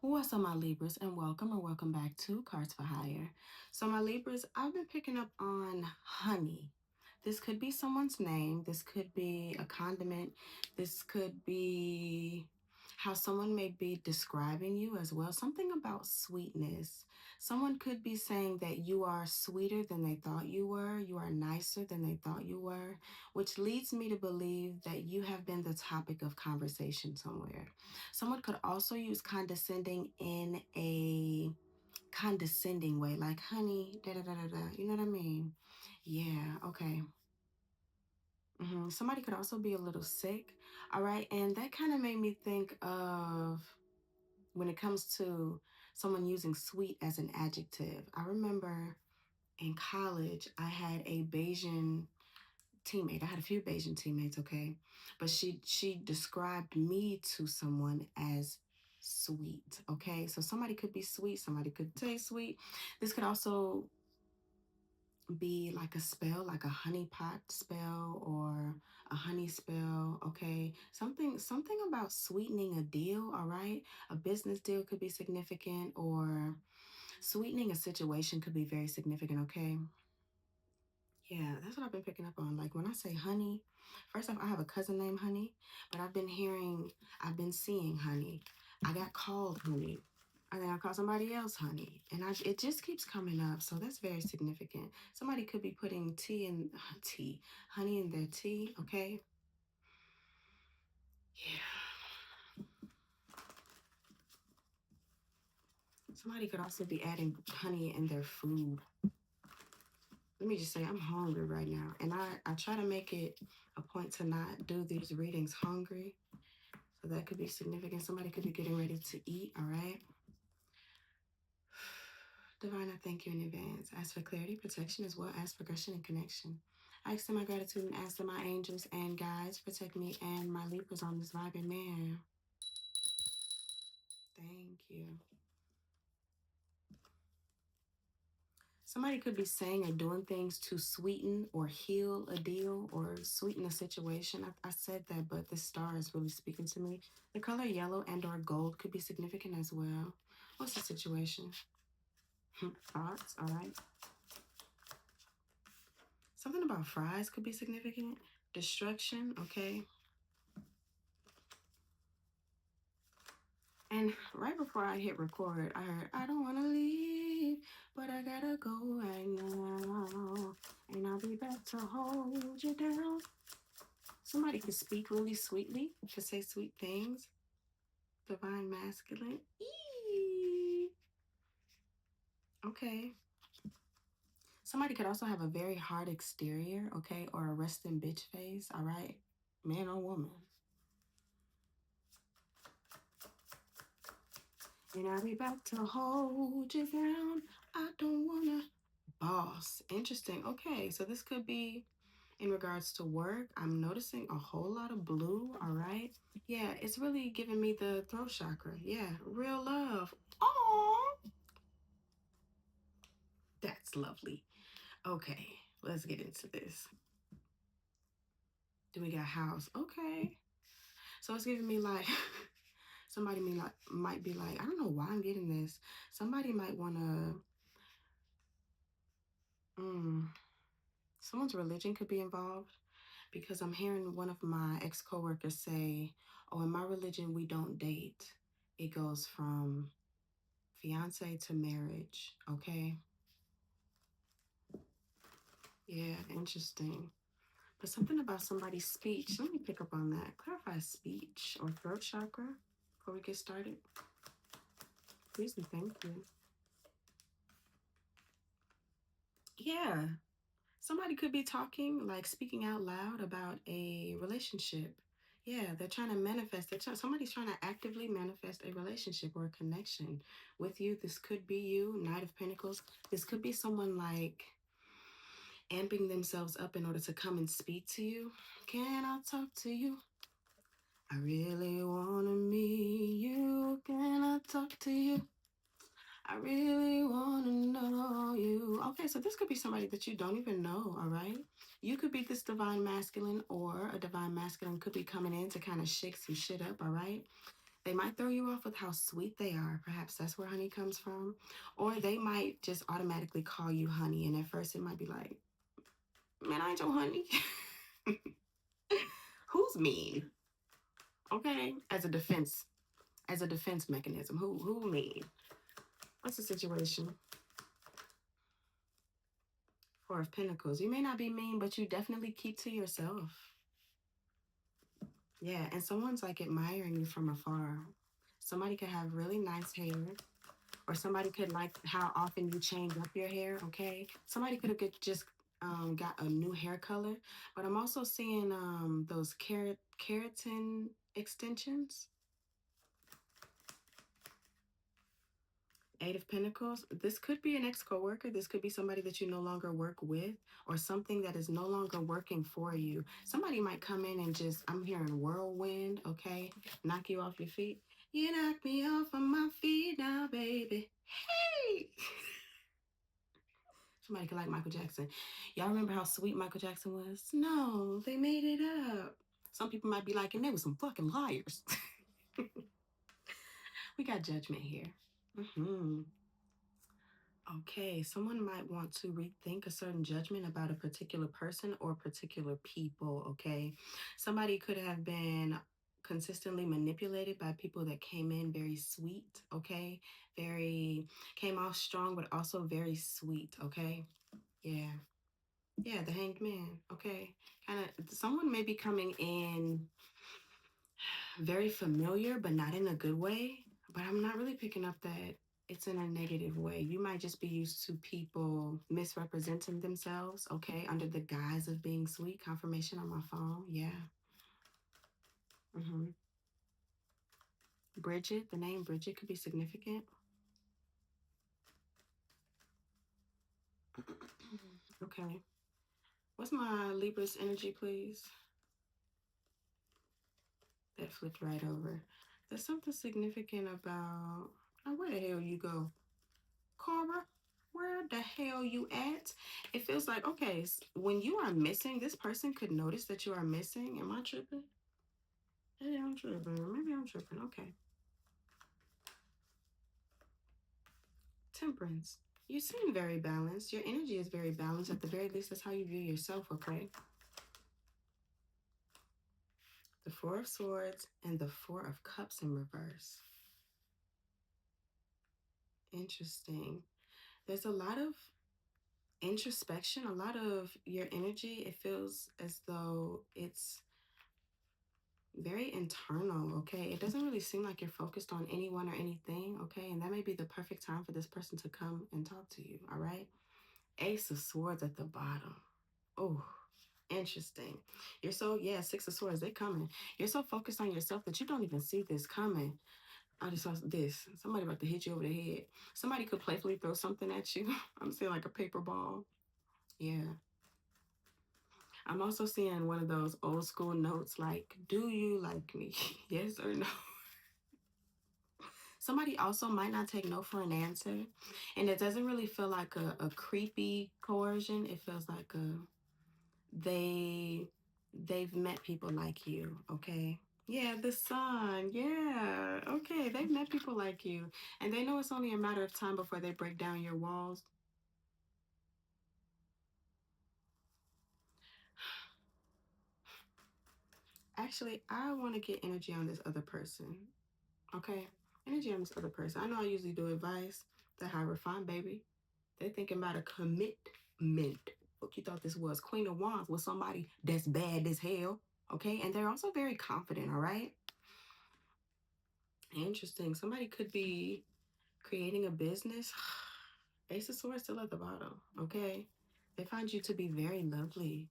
What's up, my Libras, and welcome or welcome back to Cards for Hire. So, my Libras, I've been picking up on honey. This could be someone's name, this could be a condiment, this could be how someone may be describing you as well. Something about sweetness. Someone could be saying that you are sweeter than they thought you were, you are nicer than they thought you were, which leads me to believe that you have been the topic of conversation somewhere. Someone could also use condescending in a condescending way, like, honey, da da da da da. You know what I mean? Yeah, okay. Somebody could also be a little sick. All right. And that kind of made me think of when it comes to someone using sweet as an adjective. I remember in college, I had a Bayesian teammate. I had a few Bayesian teammates, okay? But she described me to someone as sweet, okay? So somebody could be sweet, somebody could say sweet. This could also be like a spell, like a honey pot spell or a honey spell, okay? Something about sweetening a deal, all right? A business deal could be significant, or sweetening a situation could be very significant, okay? Yeah, that's what I've been picking up on. Like when I say honey, first off, I have a cousin named Honey, but I've been seeing Honey. I got called Honey. And then I call somebody else Honey. And it just keeps coming up. So that's very significant. Somebody could be putting honey in their tea, okay? Yeah. Somebody could also be adding honey in their food. Let me just say I'm hungry right now. And I try to make it a point to not do these readings hungry. So that could be significant. Somebody could be getting ready to eat, all right? Divine, I thank you in advance. Ask for clarity, protection, as well as progression and connection. I extend my gratitude and ask that my angels and guides protect me and my Libras on this vibe. Amen. Thank you. Somebody could be saying or doing things to sweeten or heal a deal or sweeten a situation. I said that, but this star is really speaking to me. The color yellow and or gold could be significant as well. What's the situation? Thoughts, all right. Something about fries could be significant. Destruction, okay. And right before I hit record, I heard, I don't want to leave, but I gotta go right now. And I'll be back to hold you down. Somebody could speak really sweetly, could say sweet things. Divine masculine. Eee. Okay. Somebody could also have a very hard exterior, okay, or a resting bitch face, all right? Man or woman. And I'll be back to hold you down. I don't wanna. Boss. Interesting. Okay, so this could be in regards to work. I'm noticing a whole lot of blue. All right. Yeah, it's really giving me the throat chakra. Yeah, real love. Oh, that's lovely. Okay, let's get into this. Do we got house? Okay. So it's giving me like somebody might be like, I don't know why I'm getting this. Somebody might wanna someone's religion could be involved because I'm hearing one of my ex-coworkers say, oh, in my religion we don't date. It goes from fiance to marriage. Okay. Yeah, interesting. But something about somebody's speech. Let me pick up on that. Clarify speech or throat chakra before we get started. Please and thank you. Yeah. Somebody could be talking, like speaking out loud about a relationship. Yeah, they're trying to manifest. Somebody's trying to actively manifest a relationship or a connection with you. This could be you, Knight of Pentacles. This could be someone like amping themselves up in order to come and speak to you. Can I talk to you? I really want to meet you. Can I talk to you? I really want to know you. Okay, so this could be somebody that you don't even know, all right? You could be this divine masculine, or a divine masculine could be coming in to kind of shake some shit up, all right? They might throw you off with how sweet they are. Perhaps that's where honey comes from. Or they might just automatically call you honey. And at first it might be like, man, I ain't your honey. Who's mean? Okay. As a defense mechanism. Who mean? What's the situation? Four of Pentacles. You may not be mean, but you definitely keep to yourself. Yeah, and someone's like admiring you from afar. Somebody could have really nice hair, or somebody could like how often you change up your hair, okay? Somebody could have just got a new hair color, but I'm also seeing those keratin extensions. Eight of Pentacles. This could be an ex-coworker. This could be somebody that you no longer work with, or something that is no longer working for you. Somebody might come in and just, I'm hearing whirlwind, okay? Knock you off your feet. You knock me off of my feet now, baby. Hey! Somebody could like Michael Jackson. Y'all remember how sweet Michael Jackson was? No, they made it up. Some people might be like, and they were some fucking liars. We got judgment here. Okay, someone might want to rethink a certain judgment about a particular person or particular people, okay? Somebody could have been consistently manipulated by people that came in very sweet, okay? Came off strong, but also very sweet, okay? Yeah. Yeah, the Hanged Man, okay? Kind of, someone may be coming in very familiar, but not in a good way. But I'm not really picking up that it's in a negative way. You might just be used to people misrepresenting themselves, okay, under the guise of being sweet. Confirmation on my phone, yeah. Bridget, the name Bridget could be significant. Okay. What's my Libra's energy, please? That flipped right over. There's something significant about, oh, where the hell you go? Cara, where the hell you at? It feels like, okay, when you are missing, this person could notice that you are missing. Am I tripping? Maybe I'm tripping. Maybe I'm tripping. Okay. Temperance. You seem very balanced. Your energy is very balanced. At the very least, that's how you view yourself, okay? The Four of Swords and the Four of Cups in reverse. Interesting. There's a lot of introspection, a lot of your energy. It feels as though it's very internal, okay? It doesn't really seem like you're focused on anyone or anything, okay? And that may be the perfect time for this person to come and talk to you, all right? Ace of Swords at the bottom. Oh, interesting. You're so, yeah, Six of Swords, they coming. You're so focused on yourself that you don't even see this coming. I just saw this. Somebody about to hit you over the head. Somebody could playfully throw something at you. I'm seeing like a paper ball. Yeah. I'm also seeing one of those old school notes like, do you like me? Yes or no? Somebody also might not take no for an answer. And it doesn't really feel like a creepy coercion. It feels like they've met people like you, okay? Yeah, the sun. Yeah. Okay. They've met people like you. And they know it's only a matter of time before they break down your walls. Actually, I want to get energy on this other person. Okay? Energy on this other person. I know I usually do advice. The high refined baby. They're thinking about a commitment. What you thought this was? Queen of Wands with somebody that's bad as hell. Okay? And they're also very confident, all right? Interesting. Somebody could be creating a business. Ace of Swords still at the bottom. Okay? They find you to be very lovely.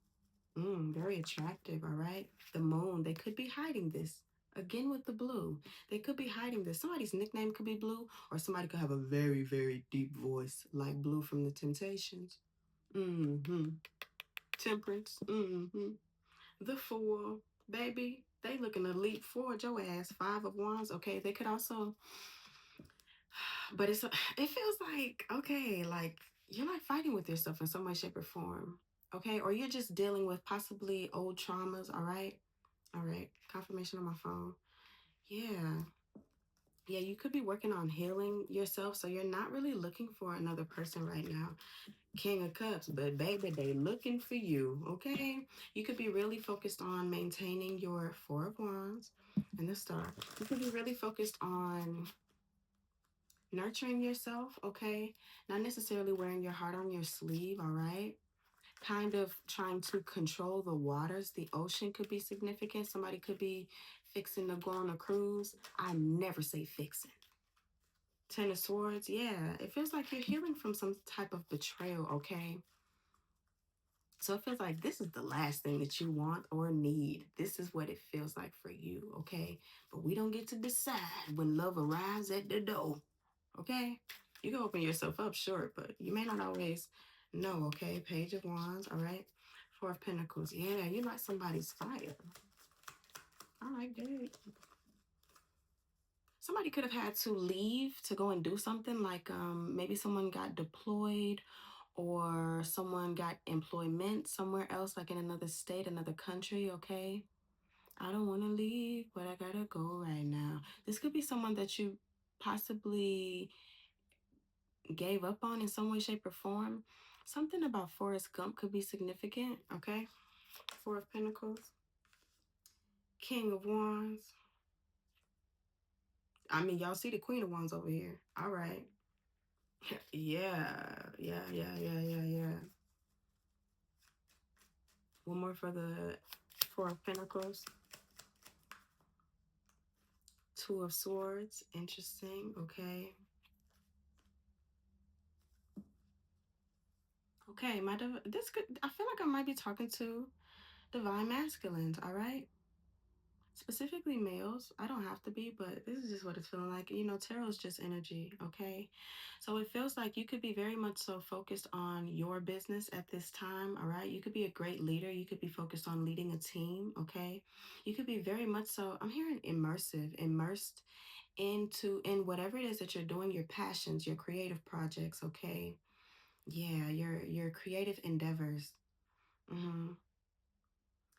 Very attractive, all right? The moon, they could be hiding this. Again with the blue. They could be hiding this. Somebody's nickname could be Blue, or somebody could have a very, very deep voice like Blue from the Temptations. Temperance. The Fool, baby. They looking to leap forward your ass. Five of Wands. Okay, they could also, but it feels like, okay, like you're like fighting with yourself in some way, shape, or form. Okay, or you're just dealing with possibly old traumas. All right. Confirmation on my phone. Yeah. Yeah, you could be working on healing yourself, so you're not really looking for another person right now. King of Cups, but baby, they looking for you, okay? You could be really focused on maintaining your Four of Wands and the Star. You could be really focused on nurturing yourself, okay? Not necessarily wearing your heart on your sleeve, all right? Kind of trying to control the waters. The ocean could be significant. Somebody could be fixing to go on a cruise. I never say fixing. Ten of Swords, yeah. It feels like you're healing from some type of betrayal, okay? So it feels like this is the last thing that you want or need. This is what it feels like for you, okay? But we don't get to decide when love arrives at the door, okay? You can open yourself up, sure, but you may not always know, okay? Page of Wands, all right? Four of Pentacles, yeah, you like somebody's fire. All right, good. Somebody could have had to leave to go and do something, like maybe someone got deployed or someone got employment somewhere else, like in another state, another country, okay? I don't want to leave, but I gotta go right now. This could be someone that you possibly gave up on in some way, shape, or form. Something about Forrest Gump could be significant, okay? Four of Pentacles, King of Wands. I mean, y'all see the Queen of Wands over here. All right. Yeah. One more for the Four of Pentacles. Two of Swords. Interesting. Okay. Okay, this could, I feel like I might be talking to divine masculines, all right? Specifically males. I don't have to be, but this is just what it's feeling like. You know, tarot is just energy, okay? So it feels like you could be very much so focused on your business at this time, all right? You could be a great leader. You could be focused on leading a team, okay? You could be very much so, I'm hearing immersed in whatever it is that you're doing, your passions, your creative projects, okay? Yeah, your creative endeavors. Mm-hmm.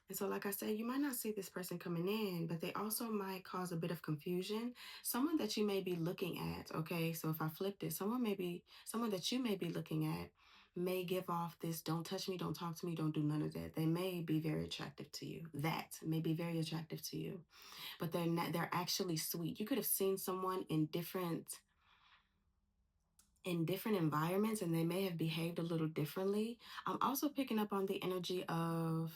And so, like I said, you might not see this person coming in, but they also might cause a bit of confusion. Someone that you may be looking at, okay? So if I flipped it, someone that you may be looking at may give off this don't touch me, don't talk to me, don't do none of that. They may be very attractive to you. That may be very attractive to you, but they're not, they're actually sweet. You could have seen someone in different environments and they may have behaved a little differently. I'm also picking up on the energy of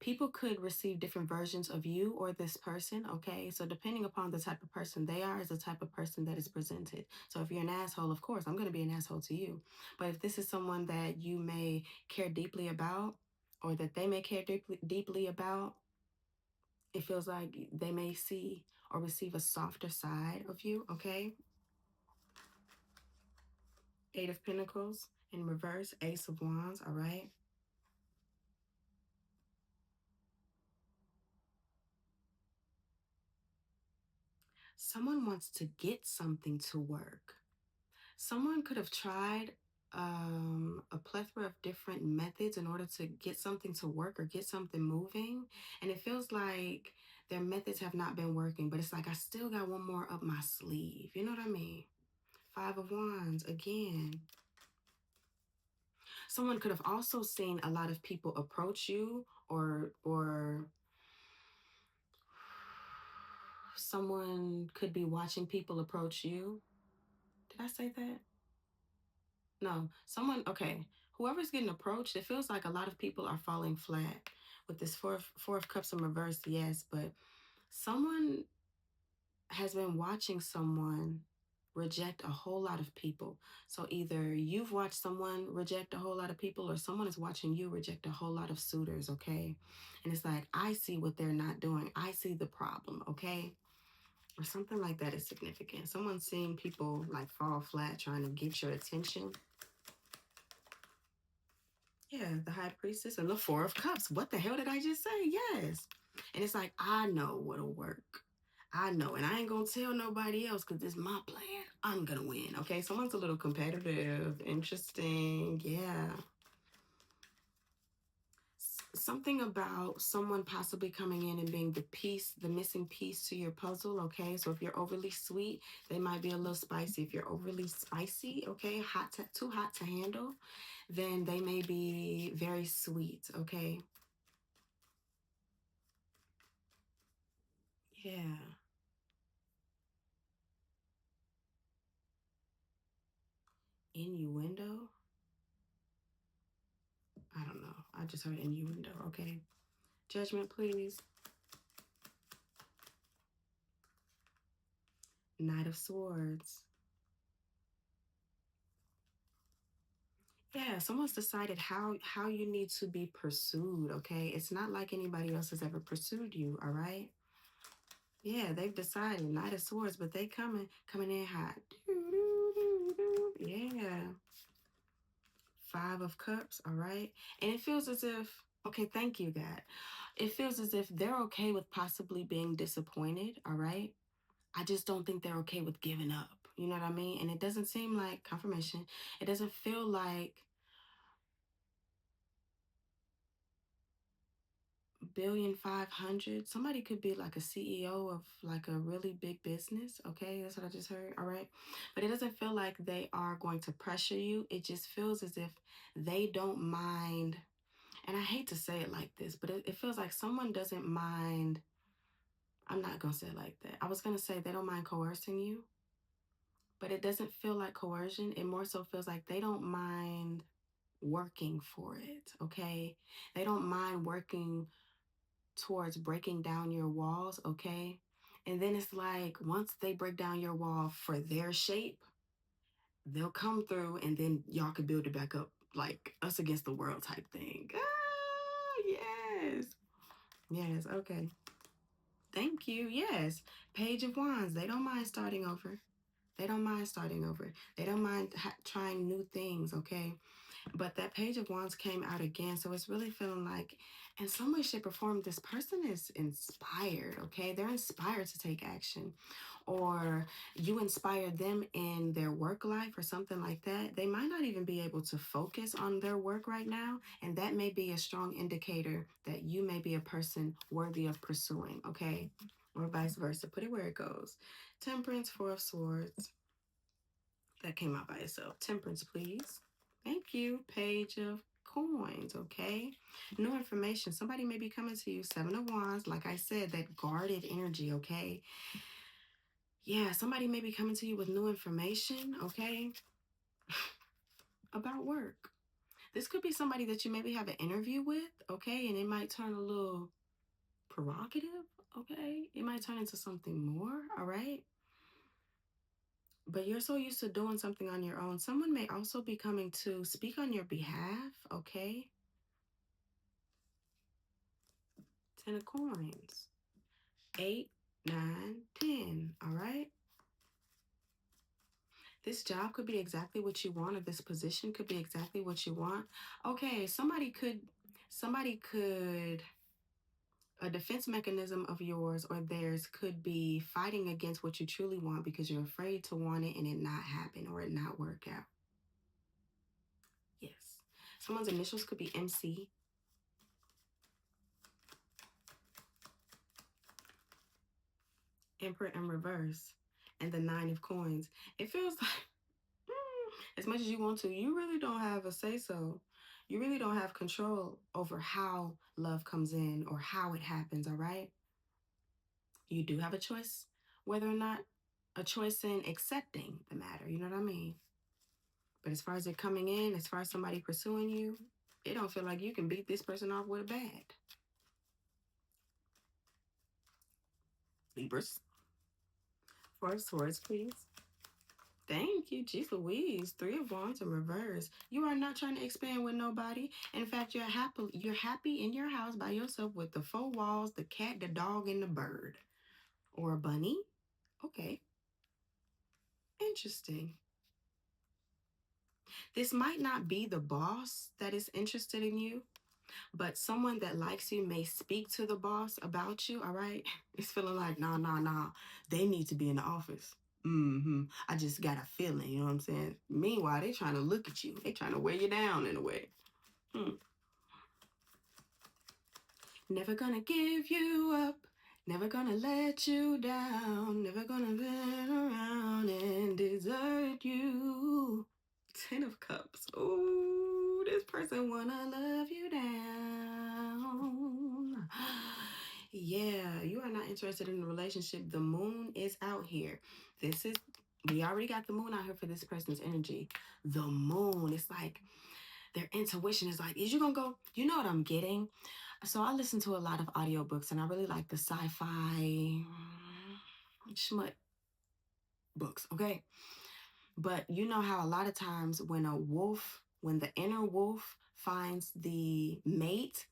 people could receive different versions of you or this person, okay? So depending upon the type of person they are is the type of person that is presented. So if you're an asshole, of course, I'm going to be an asshole to you. But if this is someone that you may care deeply about or that they may care deeply about, it feels like they may see or receive a softer side of you, okay? Eight of Pentacles in reverse, Ace of Wands, all right? Someone wants to get something to work. Someone could have tried a plethora of different methods in order to get something to work or get something moving. And it feels like their methods have not been working, but it's like I still got one more up my sleeve. You know what I mean? Five of Wands again. Someone could have also seen a lot of people approach you or someone could be watching people approach you. Did I say that? No, someone, okay. Whoever's getting approached, it feels like a lot of people are falling flat with this four of cups in reverse, yes, but someone has been watching someone reject a whole lot of people. So either you've watched someone reject a whole lot of people or someone is watching you reject a whole lot of suitors, okay? And it's like, I see what they're not doing. I see the problem, okay? Or something like that is significant. Someone's seeing people like fall flat trying to get your attention. Yeah, the High Priestess and the Four of Cups. What the hell did I just say? Yes. And it's like, I know what'll work. I know. And I ain't going to tell nobody else because it's my plan. I'm going to win. Okay. Someone's a little competitive. Interesting. Yeah. something about someone possibly coming in and being the piece, the missing piece to your puzzle. Okay, so if you're overly sweet, they might be a little spicy. If you're overly spicy, okay, too hot to handle, then they may be very sweet. Okay, yeah. Innuendo. I don't know. I just heard innuendo. Okay, judgment, please. Knight of Swords. Yeah, someone's decided how you need to be pursued, okay? It's not like anybody else has ever pursued you, all right? Yeah, they've decided, Knight of Swords, but they coming in hot. Yeah. Five of Cups, all right? And it feels as if, okay, thank you, God. It feels as if they're okay with possibly being disappointed, all right? I just don't think they're okay with giving up. You know what I mean? And it doesn't seem like confirmation. It doesn't feel like billion 500. Somebody could be like a CEO of like a really big business. Okay, that's what I just heard. All right, but it doesn't feel like they are going to pressure you. It just feels as if they don't mind. And I hate to say it like this, but it feels like someone doesn't mind. I'm not gonna say it like that. I was gonna say they don't mind coercing you, but it doesn't feel like coercion. It more so feels like they don't mind working for it. Okay, they don't mind working towards breaking down your walls, okay? And then it's like once they break down your wall for their shape, they'll come through and then y'all can build it back up like us against the world type thing. Ah, yes. Yes, okay. Thank you. Yes. Page of Wands. They don't mind starting over. They don't mind starting over. They don't mind trying new things, okay? But that Page of Wands came out again. So it's really feeling like, in some way, shape, or form, this person is inspired, okay? They're inspired to take action. Or you inspire them in their work life or something like that. They might not even be able to focus on their work right now. And that may be a strong indicator that you may be a person worthy of pursuing, okay? Or vice versa. Put it where it goes. Temperance, Four of Swords. That came out by itself. Temperance, please. Thank you. Page of Coins, okay? New information. Somebody may be coming to you. Seven of Wands. Like I said, that guarded energy, okay? Yeah, somebody may be coming to you with new information, okay? About work. This could be somebody that you maybe have an interview with, okay? And it might turn a little prerogative, okay? It might turn into something more, all right? But you're so used to doing something on your own. Someone may also be coming to speak on your behalf, okay? Ten of Coins. 8, 9, 10, all right? This job could be exactly what you want, or this position could be exactly what you want. Okay, somebody could, a defense mechanism of yours or theirs could be fighting against what you truly want because you're afraid to want it and it not happen or it not work out. Yes. Someone's initials could be MC. Emperor in reverse, and the Nine of Coins. It feels like as much as you want to, you really don't have a say so. You really don't have control over how love comes in or how it happens, all right? You do have a choice, whether or not a choice in accepting the matter, you know what I mean? But as far as it coming in, as far as somebody pursuing you, it don't feel like you can beat this person off with a bat. Libras. Four of Swords, please. Thank you, Jeez Louise. Three of Wands in reverse. You are not trying to expand with nobody. In fact, you're happy in your house by yourself with the four walls, the cat, the dog, and the bird. Or a bunny. Okay. Interesting. This might not be the boss that is interested in you, but someone that likes you may speak to the boss about you, all right? It's feeling like, nah, nah, nah. They need to be in the office. I just got a feeling, you know what I'm saying? Meanwhile, they trying to look at you. They trying to weigh you down in a way. Hmm. Never gonna give you up. Never gonna let you down. Never gonna turn around and desert you. Ten of Cups. Ooh, this person wanna love you down. Yeah, you are not interested in a relationship. The moon is out here. We already got the moon out here for this person's energy. The moon, it's like their intuition is like, is you gonna go? You know what I'm getting? So I listen to a lot of audiobooks and I really like the sci-fi schmut books, okay? But you know how a lot of times when the inner wolf finds the mate,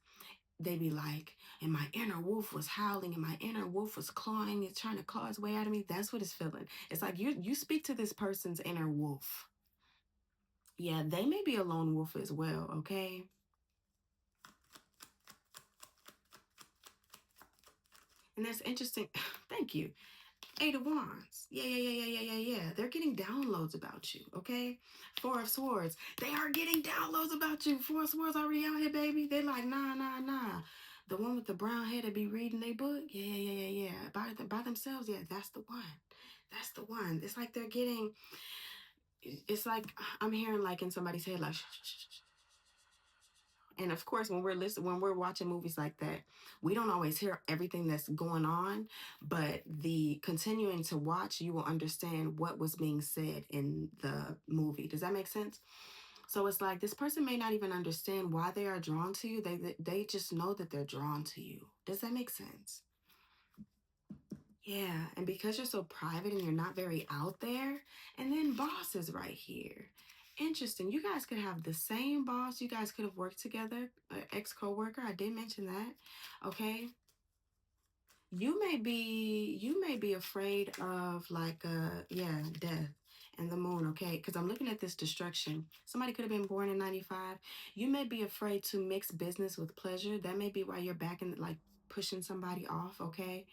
they be like, and my inner wolf was howling and my inner wolf was clawing, it's trying to claw its way out of me. That's what it's feeling. It's like you speak to this person's inner wolf. Yeah, they may be a lone wolf as well, okay? And that's interesting. Thank you. Eight of Wands. Yeah. They're getting downloads about you, okay? Four of Swords. They are getting downloads about you. Four of Swords already out here, baby. They like, nah. The one with the brown hair that be reading their book. Yeah. By themselves, yeah, that's the one. That's the one. It's like they're getting, it's like I'm hearing like in somebody's head, like, shh. And of course, when we're watching movies like that, we don't always hear everything that's going on, but the continuing to watch, you will understand what was being said in the movie. Does that make sense? So it's like this person may not even understand why they are drawn to you. They just know that they're drawn to you. Does that make sense? Yeah, and because you're so private and you're not very out there, and then boss is right here. Interesting. You guys could have the same boss. You guys could have worked together, an ex coworker. I did mention that. Okay. You may be afraid of like death and the moon, okay? Because I'm looking at this destruction. Somebody could have been born in 95. You may be afraid to mix business with pleasure. That may be why you're backing like pushing somebody off, okay?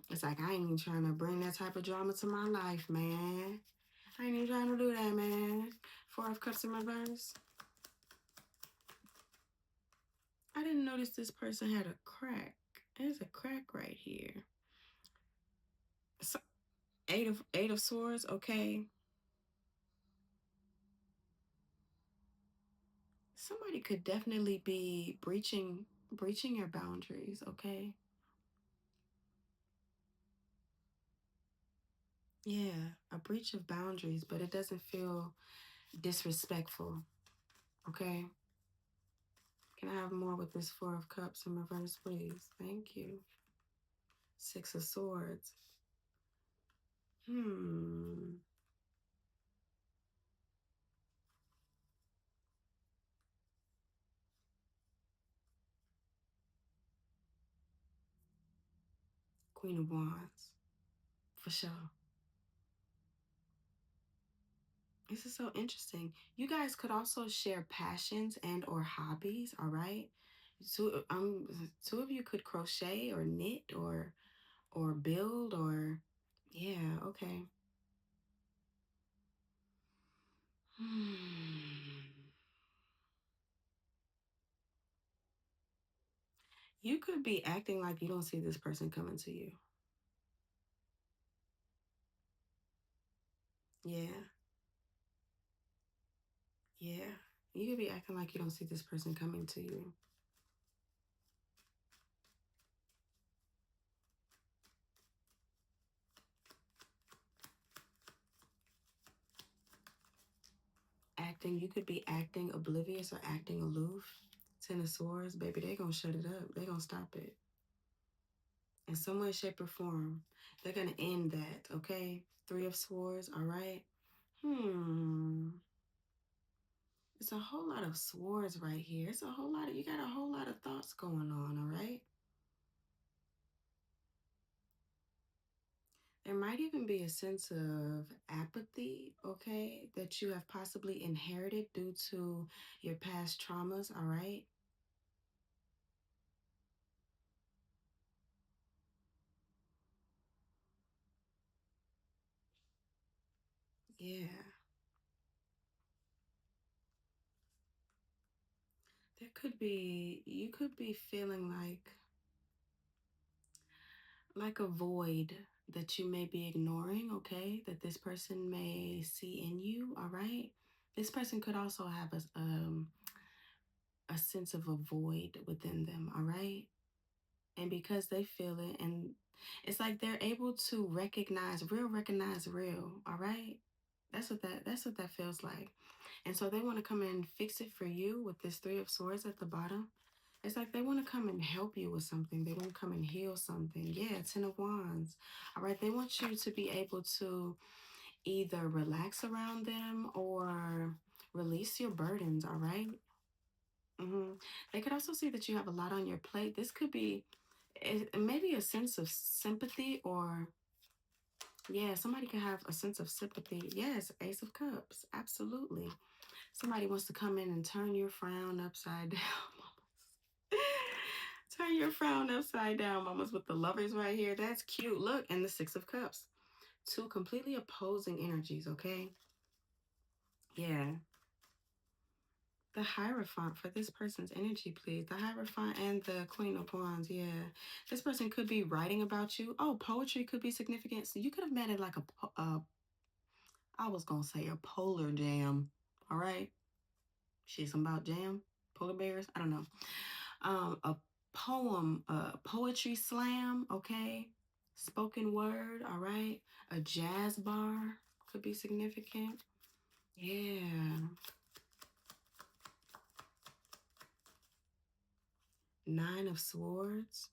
It's like I ain't even trying to bring that type of drama to my life, man. I ain't even trying to do that, man. Four of Cups in reverse. I didn't notice this person had a crack. There's a crack right here. So, eight of Swords, okay. Somebody could definitely be breaching your boundaries, okay? Yeah, a breach of boundaries, but it doesn't feel disrespectful, okay? Can I have more with this Four of Cups in reverse, please? Thank you. Six of Swords. Hmm. Queen of Wands. For sure. This is so interesting. You guys could also share passions and or hobbies, all right? Two of you could crochet or knit or build or yeah, okay. Hmm. You could be acting like you don't see this person coming to you. Yeah, yeah. You could be acting like you don't see this person coming to you. You could be acting oblivious or acting aloof. Ten of Swords, baby, they gonna shut it up. They gonna stop it. In some way, shape, or form. They're gonna end that, okay? Three of Swords, all right? It's a whole lot of swords right here. It's a whole lot of, you got a whole lot of thoughts going on, all right? There might even be a sense of apathy, okay, that you have possibly inherited due to your past traumas, all right? Yeah. You could be feeling like like a void that you may be ignoring, okay? That this person may see in you, all right? This person could also have a sense of a void within them, all right? And because they feel it, and it's like they're able to recognize real, all right? That's what that feels like. And so they want to come and fix it for you with this Three of Swords at the bottom. It's like they want to come and help you with something. They want to come and heal something. Yeah, Ten of Wands. All right, they want you to be able to either relax around them or release your burdens, all right? They could also see that you have a lot on your plate. This could be maybe a sense of sympathy, or yeah, somebody could have a sense of sympathy. Yes, Ace of Cups, absolutely. Somebody wants to come in and turn your frown upside down. Turn your frown upside down, mamas, with the lovers right here. That's cute. Look, and the Six of Cups. Two completely opposing energies, okay? Yeah. The Hierophant for this person's energy, please. The Hierophant and the Queen of Wands, yeah. This person could be writing about you. Oh, poetry could be significant. So you could have met at like I was going to say a polar jam, all right? Shit, something about jam? Polar bears? I don't know. A poetry slam, okay? Spoken word, all right? A jazz bar could be significant. Yeah. Nine of Swords.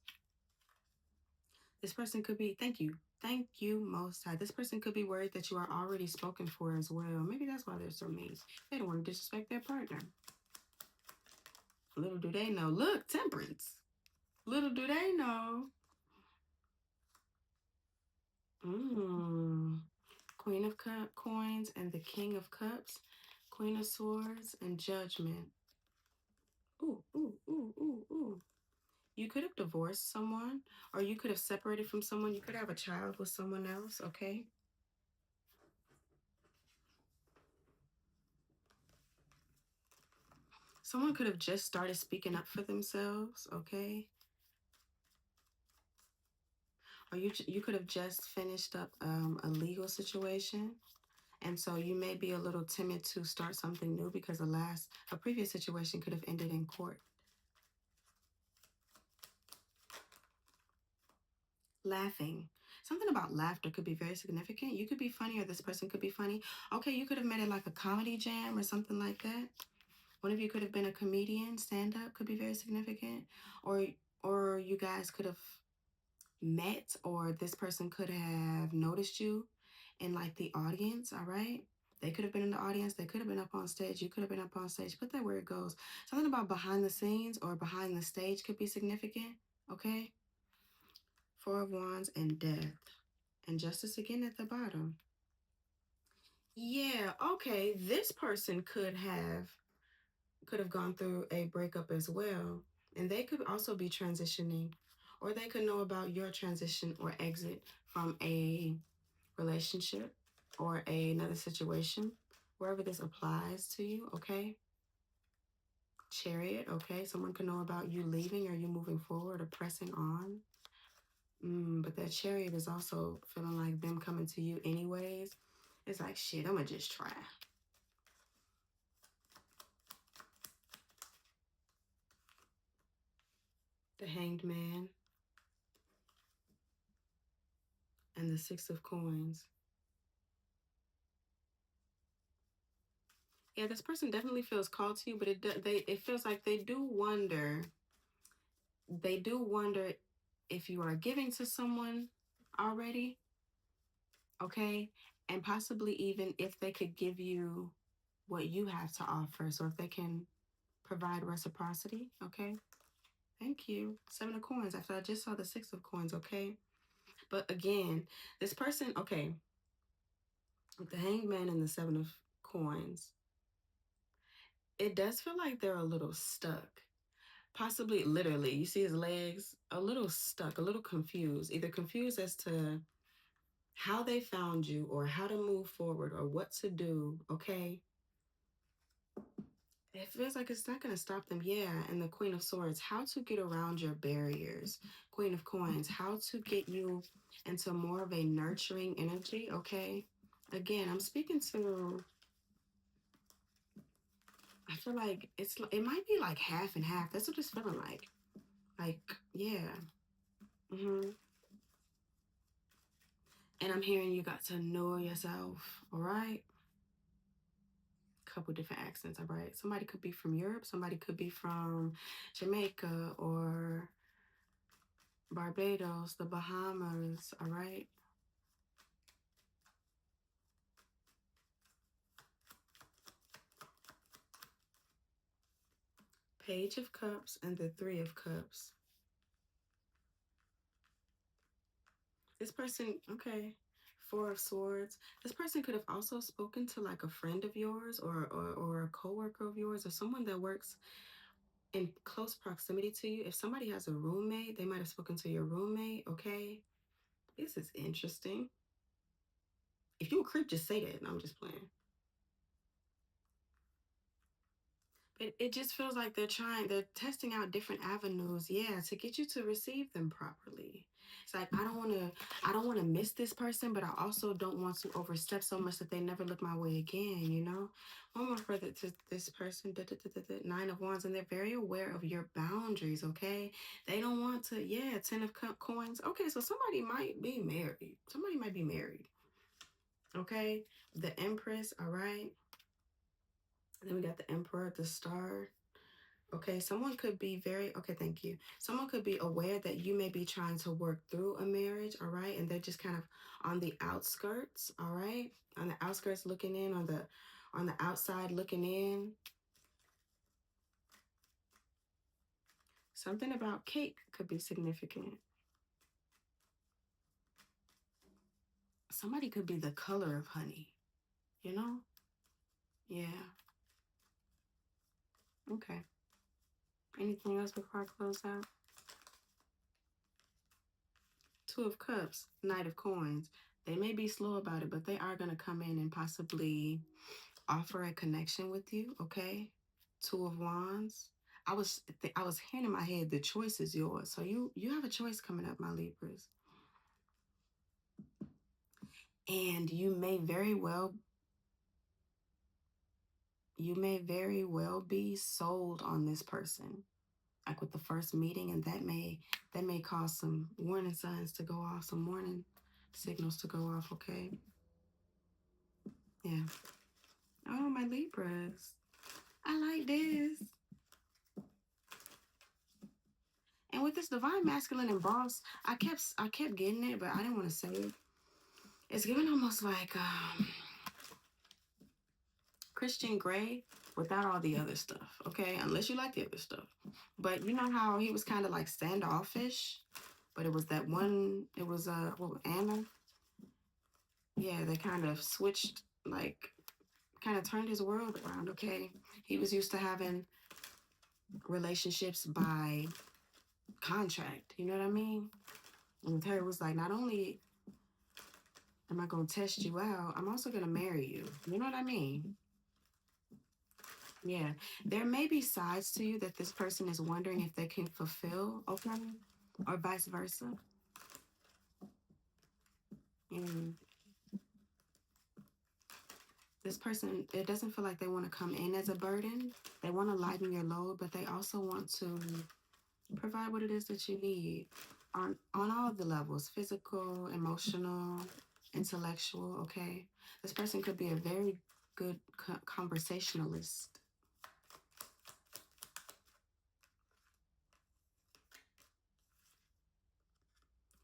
This person could be, thank you, Most High. This person could be worried that you are already spoken for as well. Maybe that's why they're so mean. They don't want to disrespect their partner. Little do they know. Look, Temperance. Little do they know. Queen of Coins and the King of Cups. Queen of Swords and Judgment. Ooh, ooh, ooh, ooh, ooh. You could have divorced someone, or you could have separated from someone. You could have a child with someone else, okay? Someone could have just started speaking up for themselves, okay? Or you could have just finished up a legal situation. And so you may be a little timid to start something new because a previous situation could have ended in court. Laughing. Something about laughter could be very significant. You could be funny, or this person could be funny. Okay, you could have met at like a comedy jam or something like that. One of you could have been a comedian. Stand up could be very significant. Or you guys could have met, or this person could have noticed you in like the audience, all right? They could have been in the audience. They could have been up on stage. You could have been up on stage. Put that where it goes. Something about behind the scenes or behind the stage could be significant, okay? Four of Wands and Death. And Justice again at the bottom. Yeah, okay. This person could have gone through a breakup as well. And they could also be transitioning, or they could know about your transition or exit from a relationship or another situation, wherever this applies to you, okay? Chariot, okay? Someone could know about you leaving or you moving forward or pressing on. But that Chariot is also feeling like them coming to you anyways. It's like, shit, I'm gonna just try. The Hanged Man and the Six of Coins. Yeah, this person definitely feels called to you, but it feels like they do wonder. They do wonder if you are giving to someone already, okay? And possibly even if they could give you what you have to offer. So if they can provide reciprocity, okay? Thank you. Seven of Coins. After I just saw the Six of Coins, okay? But again, this person, okay, with the Hanged Man and the Seven of Coins, it does feel like they're a little stuck. Possibly literally, you see his legs, a little stuck, a little confused, either confused as to how they found you or how to move forward or what to do, okay? It feels like it's not going to stop them. Yeah. And the Queen of Swords, how to get around your barriers. Queen of Coins, how to get you into more of a nurturing energy. Okay. Again, I'm speaking to, I feel like it might be like half and half. That's what it's feeling like. Like, yeah. Mm-hmm. And I'm hearing you got to know yourself. All right. Couple different accents. All right. Somebody could be from Europe. Somebody could be from Jamaica or Barbados, the Bahamas. All right. Page of Cups and the Three of Cups. This person, okay. Four of Swords. This person could have also spoken to like a friend of yours or a coworker of yours or someone that works in close proximity to you. If somebody has a roommate, they might have spoken to your roommate, okay? This is interesting. If you a creep, just say that. No, I'm just playing. But it just feels like they're testing out different avenues, yeah, to get you to receive them properly. It's like I don't wanna miss this person, but I also don't want to overstep so much that they never look my way again, you know? One more further to this person, Nine of Wands, and they're very aware of your boundaries, okay? They don't want to, yeah, Ten of Coins. Okay, so somebody might be married. Somebody might be married, okay? The Empress, all right? Then we got the Emperor, the Star. Okay, someone could be okay, thank you. Someone could be aware that you may be trying to work through a marriage, all right? And they're just kind of on the outskirts, all right? On the outskirts looking in, on the outside looking in. Something about cake could be significant. Somebody could be the color of honey, you know? Yeah. Okay. Anything else before I close out? Two of Cups, Knight of Coins. They may be slow about it, but they are going to come in and possibly offer a connection with you, okay? Two of Wands. I was hearing in my head, the choice is yours. So you have a choice coming up, my Libras. And you may very well be sold on this person. Like with the first meeting, and that may cause some warning signs to go off, some warning signals to go off, okay? Yeah. Oh, my Libras. I like this. And with this divine masculine and boss, I kept getting it, but I didn't want to say it. It's given almost like Christian Grey without all the other stuff, okay? Unless you like the other stuff. But you know how he was kind of like standoffish, but it was that one, it was Anna? Yeah, they kind of switched, like kind of turned his world around, okay? He was used to having relationships by contract, you know what I mean? And with her, it was like, not only am I going to test you out, I'm also going to marry you. You know what I mean? Yeah. There may be sides to you that this person is wondering if they can fulfill, okay? Or vice versa. And this person, it doesn't feel like they want to come in as a burden. They want to lighten your load, but they also want to provide what it is that you need on all the levels, physical, emotional, intellectual, okay? This person could be a very good conversationalist.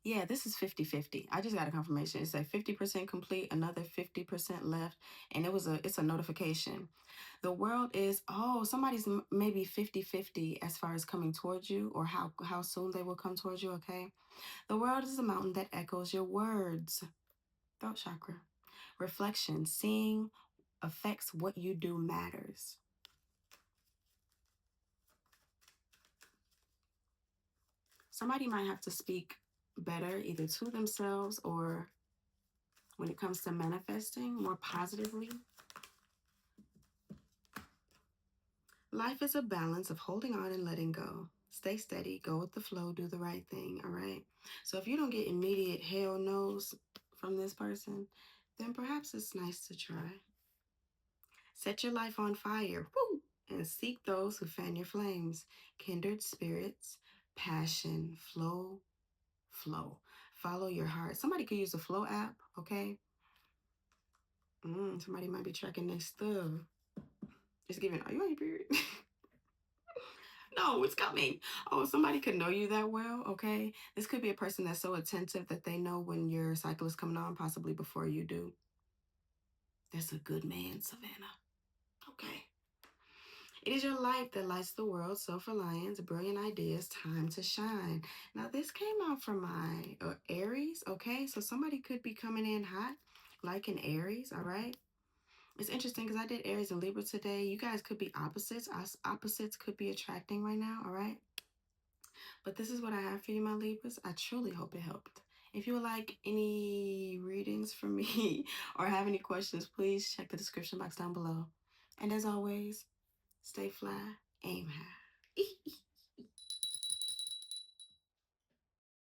Yeah, this is 50-50. I just got a confirmation. It's like 50% complete, another 50% left, and it's a notification. The world is, somebody's maybe 50-50 as far as coming towards you or how soon they will come towards you, okay? The world is a mountain that echoes your words. Throat chakra. Reflection, seeing affects what you do matters. Somebody might have to speak better either to themselves or when it comes to manifesting more positively. Life is a balance of holding on and letting go. Stay steady, go with the flow, do the right thing, all right? So if you don't get immediate hell no's from this person, then perhaps it's nice to try. Set your life on fire, woo, and seek those who fan your flames. Kindred spirits, passion, flow, flow. Follow your heart. Somebody could use the Flow app, okay? Somebody might be tracking their stuff. It's giving, are you on your period? No, it's coming. Oh, somebody could know you that well, okay? This could be a person that's so attentive that they know when your cycle is coming on, possibly before you do. That's a good man, Savannah. Okay. It is your light that lights the world, self-reliance, brilliant ideas, time to shine. Now, this came out from my Aries, okay? So somebody could be coming in hot, like an Aries, all right? It's interesting because I did Aries and Libra today. You guys could be opposites. Us opposites could be attracting right now, all right? But this is what I have for you, my Libras. I truly hope it helped. If you would like any readings from me or have any questions, please check the description box down below. And as always, stay fly, aim high.